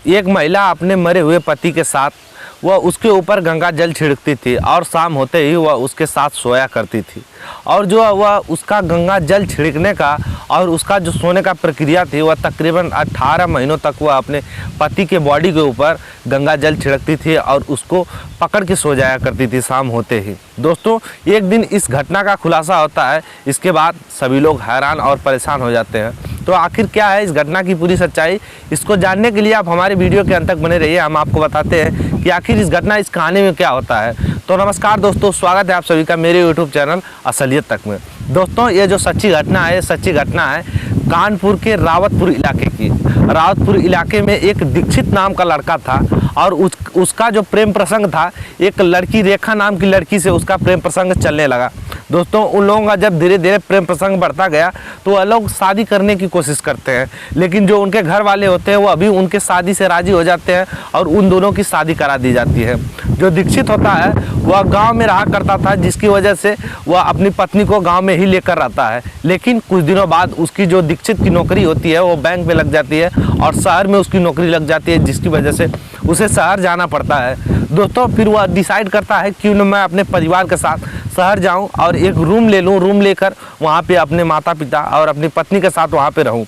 एक महिला अपने मरे हुए पति के साथ वह उसके ऊपर गंगा जल छिड़कती थी और शाम होते ही वह उसके साथ सोया करती थी। और जो वह उसका गंगा जल छिड़कने का और उसका जो सोने का प्रक्रिया थी वह तकरीबन 18 महीनों तक वह अपने पति के बॉडी के ऊपर गंगा जल छिड़कती थी और उसको पकड़ के सो जाया करती थी शाम होते ही। दोस्तों, एक दिन इस घटना का खुलासा होता है। इसके बाद सभी लोग हैरान और परेशान हो जाते हैं। तो आखिर क्या है इस घटना की पूरी सच्चाई, इसको जानने के लिए आप हमारे वीडियो के अंत तक बने रहिए। हम आपको बताते हैं कि आखिर इस घटना, इस कहानी में क्या होता है। तो नमस्कार दोस्तों, स्वागत है आप सभी का मेरे यूट्यूब चैनल असलियत तक में। दोस्तों, ये जो सच्ची घटना है, सच्ची घटना है कानपुर के रावतपुर इलाके की। रावतपुर इलाके में एक दीक्षित नाम का लड़का था और उसका जो प्रेम प्रसंग था, एक लड़की रेखा नाम की लड़की से उसका प्रेम प्रसंग चलने लगा। दोस्तों, उन लोगों का जब धीरे धीरे प्रेम प्रसंग बढ़ता गया तो वह लोग शादी करने की कोशिश करते हैं, लेकिन जो उनके घर वाले होते हैं वो अभी उनके शादी से राजी हो जाते हैं और उन दोनों की शादी करा दी जाती है। जो दीक्षित होता है वह गांव में रहा करता था, जिसकी वजह से वह अपनी पत्नी को गांव में ही लेकर रहता है। लेकिन कुछ दिनों बाद उसकी जो दीक्षित की नौकरी होती है वो बैंक में लग जाती है और शहर में उसकी नौकरी लग जाती है, जिसकी वजह से उसे शहर जाना पड़ता है। दोस्तों, फिर वह डिसाइड करता है क्यों न मैं अपने परिवार के साथ शहर जाऊं और एक रूम ले लूं, रूम लेकर वहां पे अपने माता पिता और अपनी पत्नी के साथ वहां पे रहूं।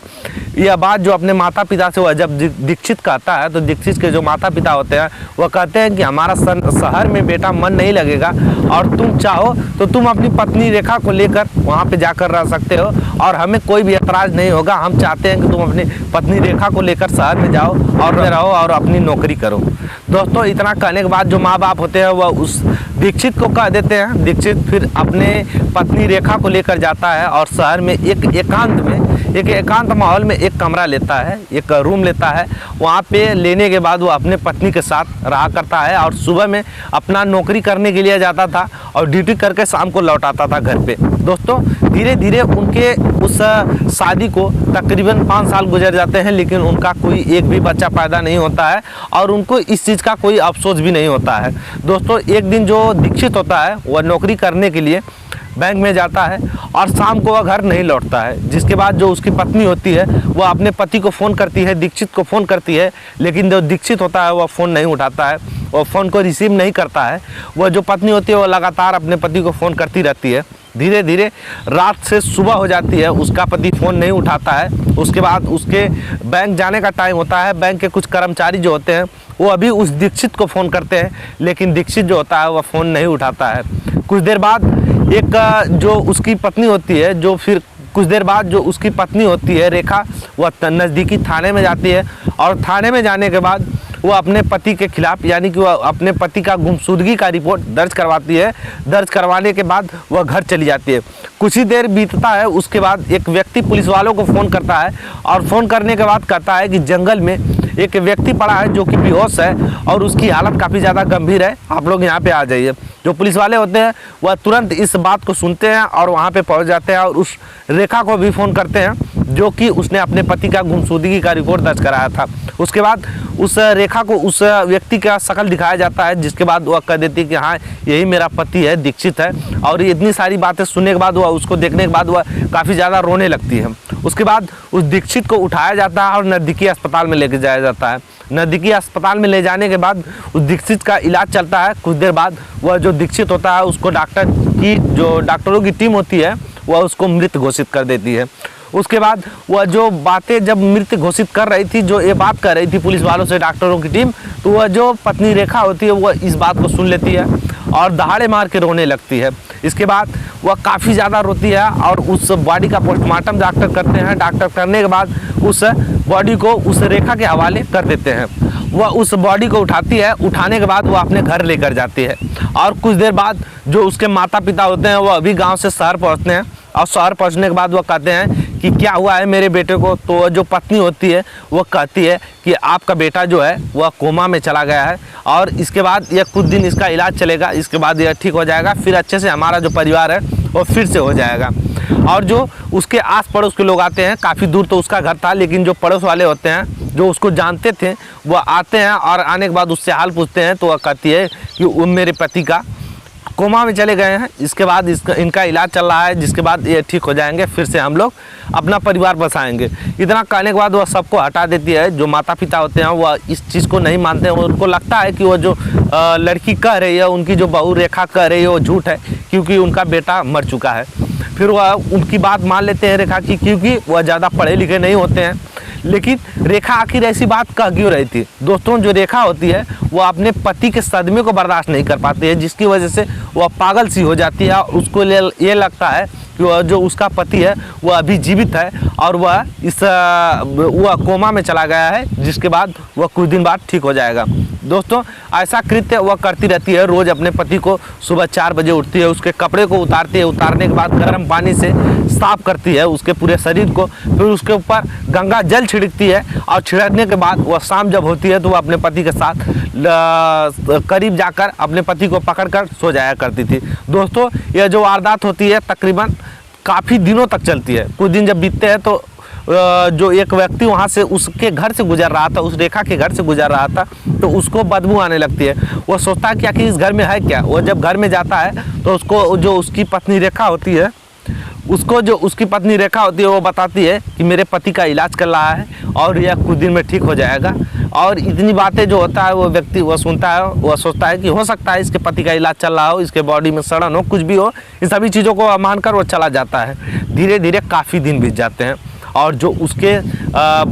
यह बात जो अपने माता पिता से वह जब दीक्षित कहता है तो दीक्षित के जो माता पिता होते हैं वह कहते हैं कि हमारा शहर में बेटा मन नहीं लगेगा और तुम चाहो तो तुम अपनी पत्नी रेखा को लेकर वहाँ पे जाकर रह सकते हो और हमें कोई भी ऐतराज़ नहीं होगा। हम चाहते हैं कि तुम अपनी पत्नी रेखा को लेकर शहर में जाओ और रहो और अपनी नौकरी करो। दोस्तों, इतना कहने के बाद जो माँ बाप होते हैं वह उस दीक्षित को कह देते हैं। दीक्षित फिर अपने पत्नी रेखा को लेकर जाता है और शहर में एक एकांत माहौल में एक कमरा लेता है, एक रूम लेता है। वहाँ पे लेने के बाद वो अपने पत्नी के साथ रहा करता है और सुबह में अपना नौकरी करने के लिए जाता था और ड्यूटी करके शाम को लौट आता था घर पे। दोस्तों, धीरे धीरे उनके उस शादी को तकरीबन 5 साल गुजर जाते हैं, लेकिन उनका कोई एक भी बच्चा पैदा नहीं होता है और उनको इस चीज़ का कोई अफसोस भी नहीं होता है। दोस्तों, एक दिन जो दीक्षित होता है वह नौकरी करने के लिए बैंक में जाता है और शाम को वह घर नहीं लौटता है, जिसके बाद जो उसकी पत्नी होती है वह अपने पति को फ़ोन करती है, दीक्षित को फ़ोन करती है, लेकिन जो दीक्षित होता है वह फ़ोन नहीं उठाता है, वह फ़ोन को रिसीव नहीं करता है। वह जो पत्नी होती है वह लगातार अपने पति को फ़ोन करती रहती है। धीरे धीरे रात से सुबह हो जाती है, उसका पति फ़ोन नहीं उठाता है। उसके बाद उसके बैंक जाने का टाइम होता है। बैंक के कुछ कर्मचारी जो होते हैं वो अभी उस दीक्षित को फ़ोन करते हैं, लेकिन दीक्षित जो होता है वह फ़ोन नहीं उठाता है। कुछ देर बाद जो उसकी पत्नी होती है जो उसकी पत्नी होती है रेखा, वह नज़दीकी थाने में जाती है और थाने में जाने के बाद वह अपने पति के खिलाफ, यानी कि वह अपने पति का गुमशुदगी का रिपोर्ट दर्ज करवाती है। दर्ज करवाने के बाद वह घर चली जाती है। कुछ ही देर बीतता है, उसके बाद एक व्यक्ति पुलिस वालों को फ़ोन करता है और फ़ोन करने के बाद कहता है कि जंगल में एक व्यक्ति पड़ा है जो कि बेहोश है और उसकी हालत काफ़ी ज़्यादा गंभीर है, आप लोग यहाँ पे आ जाइए। जो पुलिस वाले होते हैं वह तुरंत इस बात को सुनते हैं और वहाँ पे पहुँच जाते हैं और उस रेखा को भी फ़ोन करते हैं जो कि उसने अपने पति का गुमशुदगी का रिपोर्ट दर्ज कराया था। उसके बाद उस रेखा को उस व्यक्ति का शक्ल दिखाया जाता है, जिसके बाद वह कह देती है कि हाँ, यही मेरा पति है, दीक्षित है। और इतनी सारी बातें सुनने के बाद वह उसको देखने के बाद वह काफ़ी ज़्यादा रोने लगती है। उसके बाद उस दीक्षित को उठाया जाता है और नज़दीकी अस्पताल में लेके जाया जाता है। नज़दीकी अस्पताल में ले जाने के बाद उस दीक्षित का इलाज चलता है। कुछ देर बाद वह जो दीक्षित होता है उसको डॉक्टरों की टीम होती है वह उसको मृत घोषित कर देती है। उसके बाद वह जो बातें जब मृत घोषित कर रही थी, जो ये बात कर रही थी पुलिस वालों से डॉक्टरों की टीम, तो वह जो पत्नी रेखा होती है वह इस बात को सुन लेती है और दहाड़े मार के रोने लगती है। इसके बाद वह काफ़ी ज़्यादा रोती है और उस बॉडी का पोस्टमार्टम डॉक्टर करते हैं। डॉक्टर करने के बाद उस बॉडी को उस रेखा के हवाले कर देते हैं। वह उस बॉडी को उठाती है, उठाने के बाद वह अपने घर लेकर जाती है और कुछ देर बाद जो उसके माता पिता होते हैं वह अभी गाँव से शहर पहुँचते हैं और शहर पहुँचने के बाद वह कहते हैं कि क्या हुआ है मेरे बेटे को। तो जो पत्नी होती है वो कहती है कि आपका बेटा जो है वह कोमा में चला गया है और इसके बाद यह कुछ दिन इसका इलाज चलेगा, इसके बाद यह ठीक हो जाएगा, फिर अच्छे से हमारा जो परिवार है वो फिर से हो जाएगा। और जो उसके आस पड़ोस के लोग आते हैं, काफ़ी दूर तो उसका घर था, लेकिन जो पड़ोस वाले होते हैं जो उसको जानते थे वह आते हैं और आने के बाद उससे हाल पूछते हैं। तो वह कहती है कि वो मेरे पति का कोमा में चले गए हैं। इसके बाद इनका इलाज चल रहा है, जिसके बाद ये ठीक हो जाएंगे, फिर से हम लोग अपना परिवार बसाएंगे। इतना कहने के बाद वह सबको हटा देती है। जो माता पिता होते हैं वह इस चीज़ को नहीं मानते हैं। उनको लगता है कि वो जो लड़की कह रही है, उनकी जो बहू रेखा कह रही है, वो झूठ है, क्योंकि उनका बेटा मर चुका है। फिर वह उनकी बात मान लेते हैं रेखा की, क्योंकि वह ज़्यादा पढ़े लिखे नहीं होते हैं। लेकिन रेखा आखिर ऐसी बात कह क्यों रही थी? दोस्तों, जो रेखा होती है वो अपने पति के सदमे को बर्दाश्त नहीं कर पाती है, जिसकी वजह से वह पागल सी हो जाती है। और उसको ये लगता है कि वह जो उसका पति है वह अभी जीवित है और वह कोमा में चला गया है, जिसके बाद वह कुछ दिन बाद ठीक हो जाएगा। दोस्तों, ऐसा कृत्य वह करती रहती है। रोज़ अपने पति को सुबह 4 बजे उठती है, उसके कपड़े को उतारती है, उतारने के बाद गर्म पानी से साफ करती है उसके पूरे शरीर को, फिर उसके ऊपर गंगा जल छिड़कती है। और छिड़कने के बाद वह शाम जब होती है तो वह अपने पति के साथ करीब जाकर अपने पति को पकड़कर सो जाया करती थी। दोस्तों, यह जो वारदात होती है तकरीबन काफ़ी दिनों तक चलती है। कुछ दिन जब बीतते हैं तो जो एक व्यक्ति वहाँ से उसके घर से गुजर रहा था, उस रेखा के घर से गुजर रहा था, तो उसको बदबू आने लगती है। वो सोचता है कि आखिर इस घर में है क्या। वो जब घर में जाता है तो उसको जो उसकी पत्नी रेखा होती है, वो बताती है कि मेरे पति का इलाज कर रहा है और यह कुछ दिन में ठीक हो जाएगा। और इतनी बातें जो होता है वो व्यक्ति वह सुनता है, वह सोचता है कि हो सकता है इसके पति का इलाज चल रहा हो, इसके बॉडी में सड़न हो, कुछ भी हो। इन सभी चीज़ों को मानकर वो चला जाता है। धीरे धीरे काफ़ी दिन बीत जाते हैं और जो उसके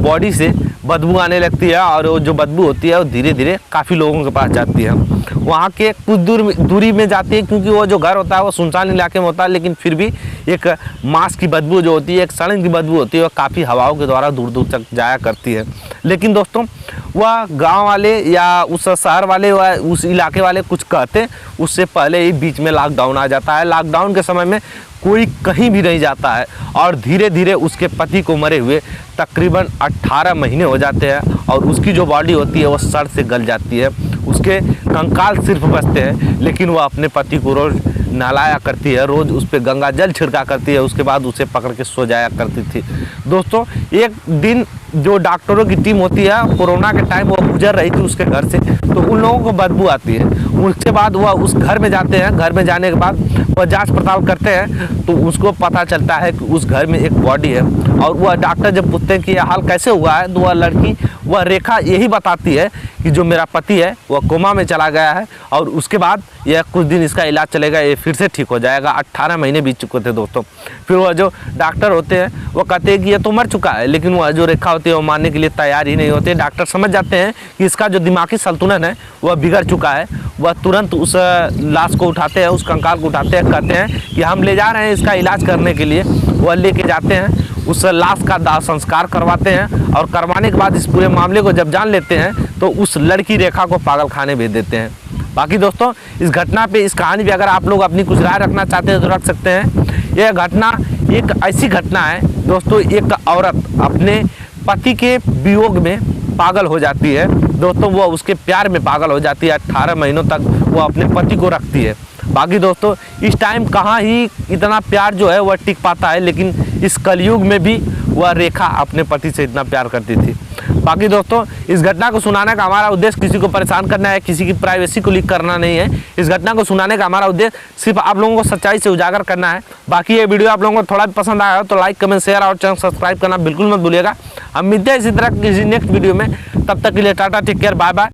बॉडी से बदबू आने लगती है, और वो जो बदबू होती है वो धीरे धीरे काफ़ी लोगों के पास जाती है। वहाँ के कुछ दूरी में जाती है, क्योंकि वो जो घर होता है वो सुनसान इलाके में होता है, लेकिन फिर भी एक मांस की बदबू जो होती है, एक सड़न की बदबू होती है, वो काफ़ी हवाओं के द्वारा दूर दूर तक जाया करती है। लेकिन दोस्तों, वह गांव वाले या उस शहर वाले व उस इलाके वाले कुछ कहते, उससे पहले ही बीच में लॉकडाउन आ जाता है। लॉकडाउन के समय में कोई कहीं भी नहीं जाता है और धीरे धीरे उसके पति को मरे हुए तकरीबन 18 महीने हो जाते हैं और उसकी जो बॉडी होती है वो सड़ से गल जाती है। उसके कंकाल सिर्फ बचते हैं, लेकिन वह अपने पति को रोज़ नहलाया करती है, रोज़ उस पर गंगा जल छिड़का करती है, उसके बाद उसे पकड़ के सो जाया करती थी। दोस्तों, एक दिन जो डॉक्टरों की टीम होती है, कोरोना के टाइम वो गुजर रही थी उसके घर से, तो उन लोगों को बदबू आती है। उसके बाद वह उस घर में जाते हैं। घर में जाने के बाद वह जांच पड़ताल करते हैं तो उसको पता चलता है कि उस घर में एक बॉडी है। और वह डॉक्टर जब पूछते हैं कि यह हाल कैसे हुआ है, तो वह रेखा यही बताती है कि जो मेरा पति है वह कोमा में चला गया है और उसके बाद यह कुछ दिन इसका इलाज चलेगा, ये फिर से ठीक हो जाएगा। 18 महीने बीत चुके थे दोस्तों। फिर वह जो डॉक्टर होते हैं वो कहते हैं कि ये तो मर चुका है, लेकिन वह जो रेखा होती है वो मानने के लिए तैयार ही नहीं होते। डॉक्टर समझ जाते हैं कि इसका जो दिमागी संतुलन है वह बिगड़ चुका है। वह तुरंत उस लाश को उठाते हैं, उस कंकाल को उठाते हैं, कहते हैं कि हम ले जा रहे हैं इसका इलाज करने के लिए। वह लेके जाते हैं, उस लाश का दाह संस्कार करवाते हैं और करवाने के बाद इस पूरे मामले को जब जान लेते हैं तो उस लड़की रेखा को पागल खाने भेज देते हैं। बाकी दोस्तों, इस घटना पे, इस कहानी पे अगर आप लोग अपनी कुछ राय रखना चाहते हैं तो रख सकते हैं। यह घटना एक ऐसी घटना है दोस्तों, एक औरत अपने पति के वियोग में पागल हो जाती है। दोस्तों, वो उसके प्यार में पागल हो जाती है। 18 महीनों तक वो अपने पति को रखती है। बाकी दोस्तों, इस टाइम कहाँ ही इतना प्यार जो है वह टिक पाता है, लेकिन इस कलयुग में भी वह रेखा अपने पति से इतना प्यार करती थी। बाकी दोस्तों, इस घटना को सुनाने का हमारा उद्देश्य किसी को परेशान करना है, किसी की प्राइवेसी को लीक करना नहीं है। इस घटना को सुनाने का हमारा उद्देश्य सिर्फ आप लोगों को सच्चाई से उजागर करना है। बाकी ये वीडियो आप लोगों को थोड़ा भी पसंद आया हो तो लाइक, कमेंट, शेयर और चैनल सब्सक्राइब करना बिल्कुल मत भूलिएगा। हम मिलते हैं इसी तरह किसी नेक्स्ट वीडियो में। तब तक के लिए tata, take care, bye bye.